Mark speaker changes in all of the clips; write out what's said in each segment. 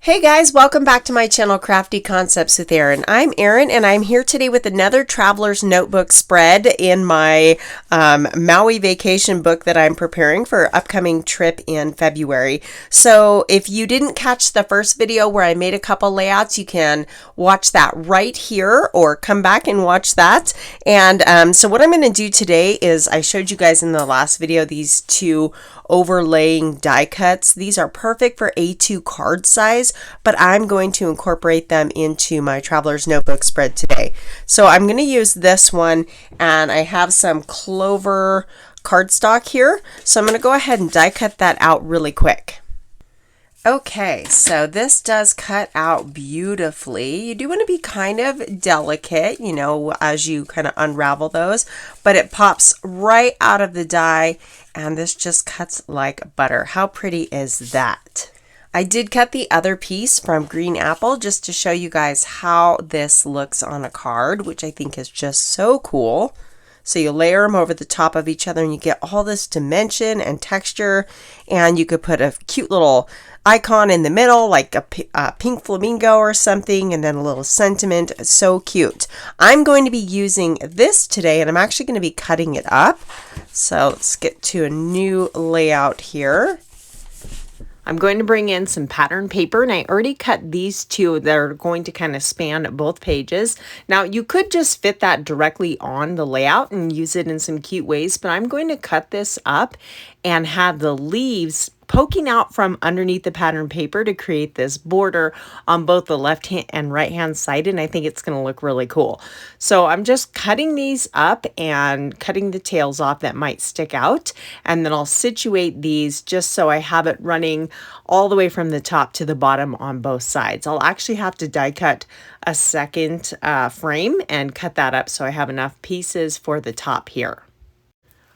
Speaker 1: Hey guys, welcome back to my channel, Crafty Concepts with Erin. I'm Erin and I'm here today with another Traveler's Notebook spread in my Maui vacation book that I'm preparing for an upcoming trip in February. So if you didn't catch the first video where I made a couple layouts, you can watch that right here or come back and watch that. And so what I'm going to do today is I showed you guys in the last video these two overlaying die cuts. These are perfect for A2 card size, but I'm going to incorporate them into my Traveler's Notebook spread today. So I'm going to use this one, and I have some clover cardstock here. So I'm going to go ahead and die cut that out really quick. Okay, so this does cut out beautifully. You do want to be kind of delicate, you know, as you kind of unravel those, but it pops right out of the die, and this just cuts like butter. How pretty is that? I did cut the other piece from Green Apple just to show you guys how this looks on a card, which I think is just so cool. So you layer them over the top of each other and you get all this dimension and texture, and you could put a cute little icon in the middle like a pink flamingo or something, and then a little sentiment. It's so cute. I'm going to be using this today, and I'm actually going to be cutting it up. So let's get to a new layout here. I'm going to bring in some pattern paper, and I already cut these two that are going to kind of span both pages. Now you could just fit that directly on the layout and use it in some cute ways, but I'm going to cut this up and have the leaves poking out from underneath the pattern paper to create this border on both the left hand and right hand side, and I think it's going to look really cool. So I'm just cutting these up and cutting the tails off that might stick out, and then I'll situate these just so I have it running all the way from the top to the bottom on both sides. I'll actually have to die cut a second frame and cut that up so I have enough pieces for the top here.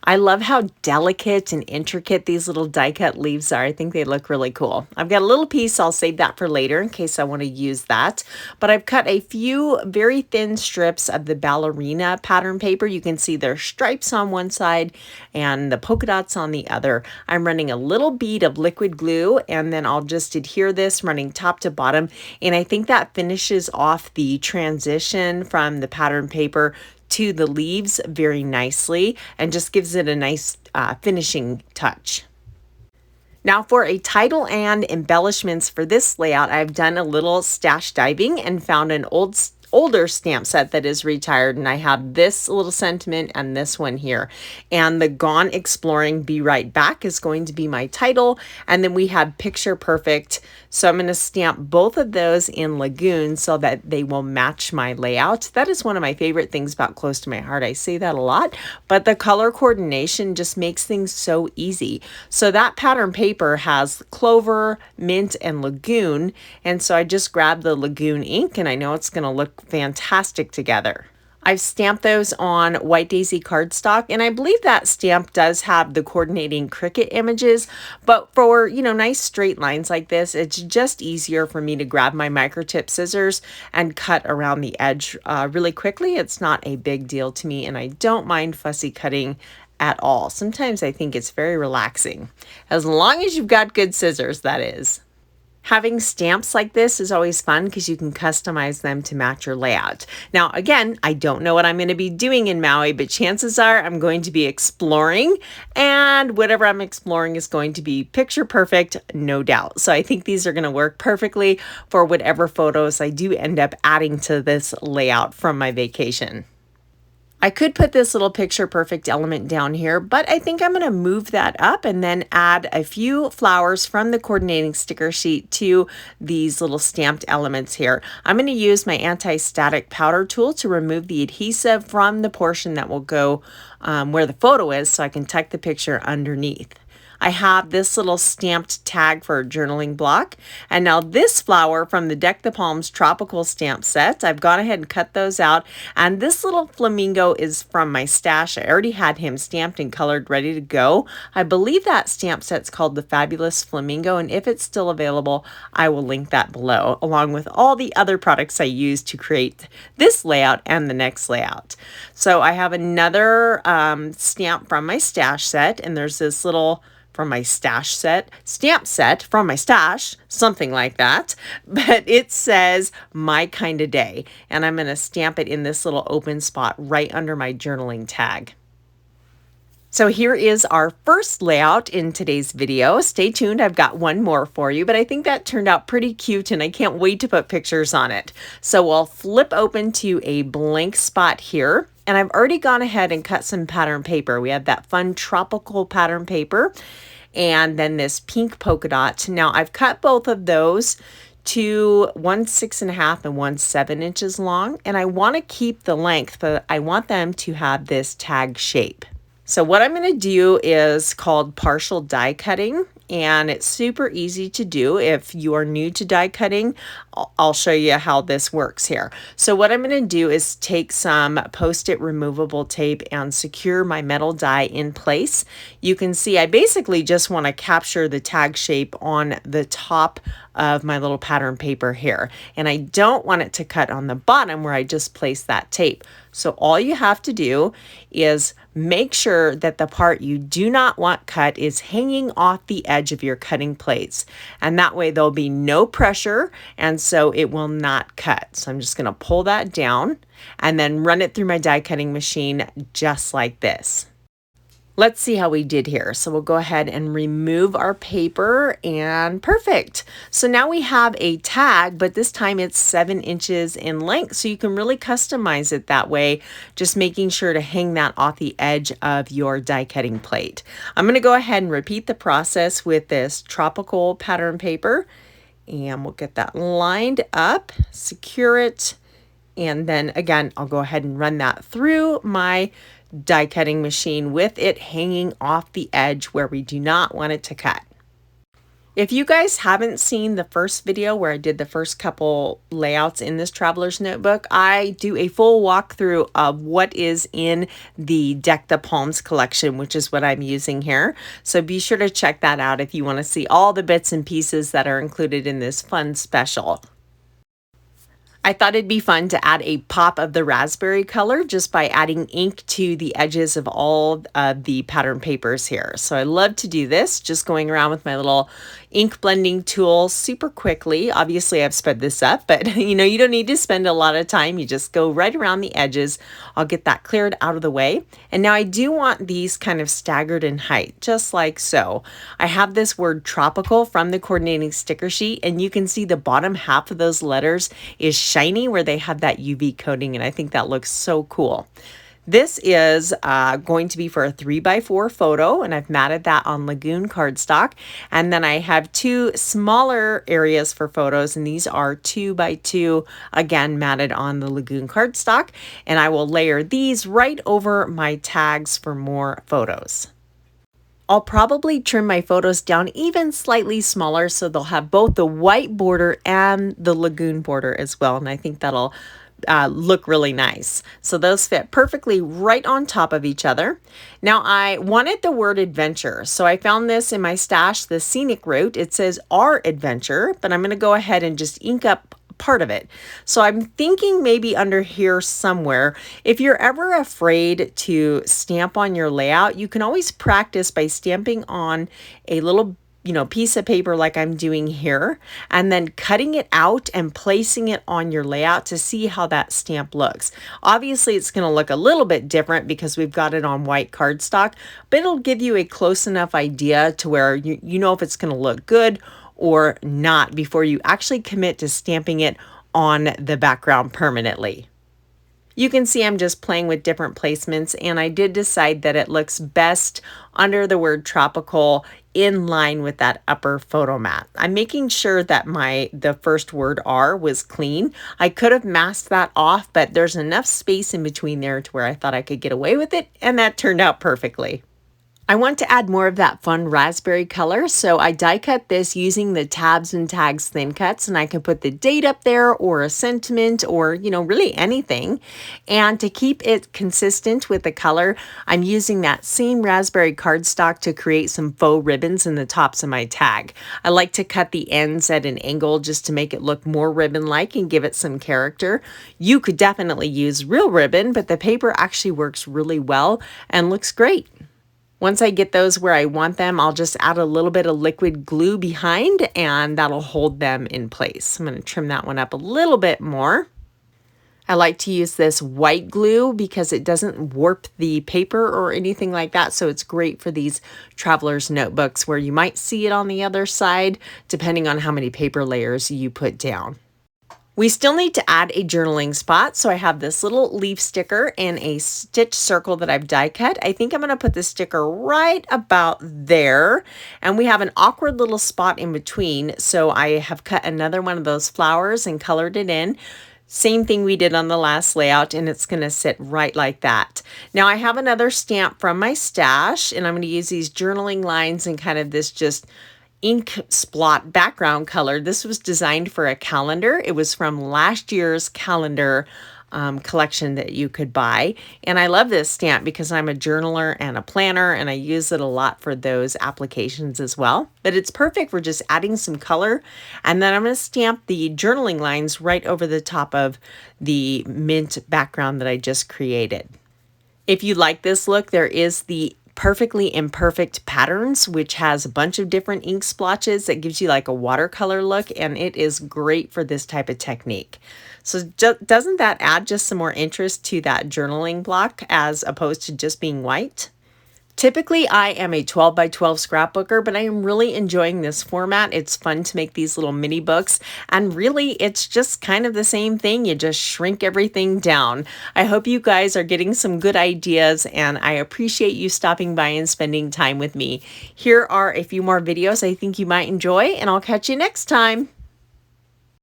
Speaker 1: I love how delicate and intricate these little die cut leaves are. I think they look really cool. I've got a little piece, I'll save that for later in case I want to use that. But I've cut a few very thin strips of the ballerina pattern paper. You can see there's stripes on one side and the polka dots on the other. I'm running a little bead of liquid glue, and then I'll just adhere this running top to bottom. And I think that finishes off the transition from the pattern paper to the leaves very nicely and just gives it a nice finishing touch. Now for a title and embellishments for this layout, I've done a little stash diving and found an older stamp set that is retired, and I have this little sentiment and this one here, and the Gone Exploring Be Right Back is going to be my title, and then we have Picture Perfect, so I'm going to stamp both of those in Lagoon so that they will match my layout. That is one of my favorite things about Close to My Heart. I say that a lot, but the color coordination just makes things so easy. So that pattern paper has clover, mint, and Lagoon, and so I just grabbed the Lagoon ink, and I know it's going to look fantastic together. I've stamped those on White Daisy cardstock, and I believe that stamp does have the coordinating Cricut images, but for, you know, nice straight lines like this, it's just easier for me to grab my microtip scissors and cut around the edge really quickly. It's not a big deal to me, and I don't mind fussy cutting at all. Sometimes I think it's very relaxing, as long as you've got good scissors, that is. Having stamps like this is always fun because you can customize them to match your layout. Now, again, I don't know what I'm going to be doing in Maui, but chances are I'm going to be exploring, and whatever I'm exploring is going to be picture perfect, no doubt. So I think these are going to work perfectly for whatever photos I do end up adding to this layout from my vacation. I could put this little picture perfect element down here, but I think I'm going to move that up and then add a few flowers from the coordinating sticker sheet to these little stamped elements here. I'm going to use my anti-static powder tool to remove the adhesive from the portion that will go where the photo is, so I can tuck the picture underneath. I have this little stamped tag for a journaling block. And now this flower from the Deck the Palms Tropical Stamp Set, I've gone ahead and cut those out. And this little flamingo is from my stash. I already had him stamped and colored, ready to go. I believe that stamp set's called the Fabulous Flamingo, and if it's still available, I will link that below, along with all the other products I used to create this layout and the next layout. So I have another stamp from my stash set, and there's this little from my stamp set from my stash, something like that. But it says my kind of day, and I'm going to stamp it in this little open spot right under my journaling tag. So here is our first layout in today's video. Stay tuned, I've got one more for you, but I think that turned out pretty cute and I can't wait to put pictures on it. So we'll flip open to a blank spot here, and I've already gone ahead and cut some pattern paper. We have that fun tropical pattern paper and then this pink polka dot. Now I've cut both of those to 1 6.5 and 1 7 inches long, and I want to keep the length, but I want them to have this tag shape. So what I'm going to do is called partial die cutting, and it's super easy to do. If you are new to die cutting, I'll show you how this works here. So what I'm going to do is take some Post-it removable tape and secure my metal die in place. You can see I basically just want to capture the tag shape on the top of my little pattern paper here, and I don't want it to cut on the bottom where I just placed that tape. So all you have to do is make sure that the part you do not want cut is hanging off the edge of your cutting plates, and that way there'll be no pressure and so it will not cut. So I'm just going to pull that down and then run it through my die cutting machine just like this. Let's see how we did here. So we'll go ahead and remove our paper, and perfect. So now we have a tag, but this time it's 7 inches in length. So you can really customize it that way, just making sure to hang that off the edge of your die cutting plate. I'm going to go ahead and repeat the process with this tropical pattern paper, and we'll get that lined up, secure it, and then again, I'll go ahead and run that through my die cutting machine with it hanging off the edge where we do not want it to cut. If you guys haven't seen the first video where I did the first couple layouts in this traveler's notebook, I do a full walkthrough of what is in the Deck the Palms collection, which is what I'm using here. So be sure to check that out if you want to see all the bits and pieces that are included in this fun special. I thought it'd be fun to add a pop of the raspberry color just by adding ink to the edges of all of the pattern papers here. So I love to do this, just going around with my little ink blending tool super quickly. Obviously I've sped this up, but you know, you don't need to spend a lot of time. You just go right around the edges. I'll get that cleared out of the way. And now I do want these kind of staggered in height, just like so. I have this word tropical from the coordinating sticker sheet, and you can see the bottom half of those letters is shiny where they have that UV coating, and I think that looks so cool. This is going to be for a 3x4 photo, and I've matted that on Lagoon cardstock. And then I have two smaller areas for photos, and these are 2x2, again matted on the Lagoon cardstock. And I will layer these right over my tags for more photos. I'll probably trim my photos down even slightly smaller so they'll have both the white border and the Lagoon border as well, and I think that'll look really nice. So those fit perfectly right on top of each other. Now I wanted the word adventure, so I found this in my stash, the scenic route. It says our adventure, but I'm going to go ahead and just ink up part of it. So I'm thinking maybe under here somewhere. If you're ever afraid to stamp on your layout, you can always practice by stamping on a little piece of paper like I'm doing here, and then cutting it out and placing it on your layout to see how that stamp looks. Obviously it's going to look a little bit different because we've got it on white cardstock, but it'll give you a close enough idea to where you know if it's going to look good or not before you actually commit to stamping it on the background permanently. You can see I'm just playing with different placements, and I did decide that it looks best under the word tropical in line with that upper photo mat. I'm making sure that the first word R was clean. I could have masked that off, but there's enough space in between there to where I thought I could get away with it, and that turned out perfectly. I want to add more of that fun raspberry color, so I die cut this using the tabs and tags thin cuts, and I can put the date up there or a sentiment or really anything. And to keep it consistent with the color, I'm using that same raspberry cardstock to create some faux ribbons in the tops of my tag. I like to cut the ends at an angle just to make it look more ribbon-like and give it some character. You could definitely use real ribbon, but the paper actually works really well and looks great.
Speaker 2: Once I get those where I want them, I'll just add a little bit of liquid glue behind and that'll hold them in place. I'm going to trim that one up a little bit more. I like to use this white glue because it doesn't warp the paper or anything like that. So it's great for these traveler's notebooks where you might see it on the other side, depending on how many paper layers you put down. We still need to add a journaling spot. So I have this little leaf sticker and a stitch circle that I've die cut. I think I'm going to put the sticker right about there. And we have an awkward little spot in between. So I have cut another one of those flowers and colored it in. Same thing we did on the last layout, and it's going to sit right like that. Now I have another stamp from my stash, and I'm going to use these journaling lines and kind of this just ink splot background color. This was designed for a calendar. It was from last year's calendar collection that you could buy. And I love this stamp because I'm a journaler and a planner, and I use it a lot for those applications as well. But it's perfect for just adding some color. And then I'm going to stamp the journaling lines right over the top of the mint background that I just created. If you like this look, there is the Perfectly Imperfect Patterns, which has a bunch of different ink splotches that gives you like a watercolor look, and it is great for this type of technique. So doesn't that add just some more interest to that journaling block as opposed to just being white? Typically, I am a 12 by 12 scrapbooker, but I am really enjoying this format. It's fun to make these little mini books, and really it's just kind of the same thing. You just shrink everything down. I hope you guys are getting some good ideas, and I appreciate you stopping by and spending time with me. Here are a few more videos I think you might enjoy, and I'll catch you next time.